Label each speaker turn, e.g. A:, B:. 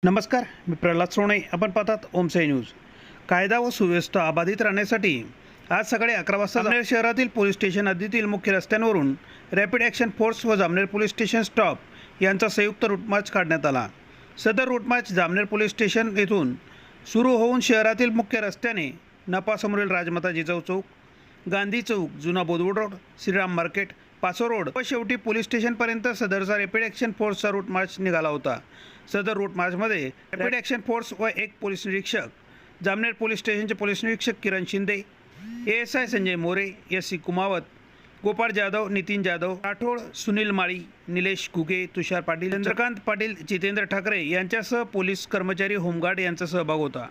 A: नमस्कार, मी प्रल्हाद सोणे. आपण पाहतात ओमसाई न्यूज. कायदा व सुव्यवस्था अबाधित राहण्यासाठी आज सकाळी 11 वाजता जामनेर शहरातील पोलीस स्टेशन हद्दीतील मुख्य रस्त्यांवरून रॅपिड ॲक्शन फोर्स व जामनेर पोलीस स्टेशन स्टॉप यांचा संयुक्त रूट मार्च काढण्यात आला. सदर route march Jamner police station येथून सुरू होऊन शहरातील मुख्य रस्त्याने नपासमोरील राजमाता जिजाऊ चौक, गांधी चौक, जुना Bodwad road, Shriram market, Pacho road व शेवटी पोलीस स्टेशनपर्यंत सदरचा रॅपिड ॲक्शन फोर्सचा रूट मार्च निघाला होता. सदर रूट मार्चमध्ये रॅपिड ॲक्शन फोर्स व एक पोलीस निरीक्षक, जामनेर पोलीस स्टेशनचे पोलीस निरीक्षक किरण शिंदे, ASI संजय मोरे, SC कुमावत, गोपाळ जाधव, नितीन जाधव, राठोड, सुनील माळी, निलेश घुगे, तुषार पाटील, चंद्रकांत पाटील, जितेंद्र ठाकरे यांच्यासह पोलीस कर्मचारी, होमगार्ड यांचा सहभाग होता.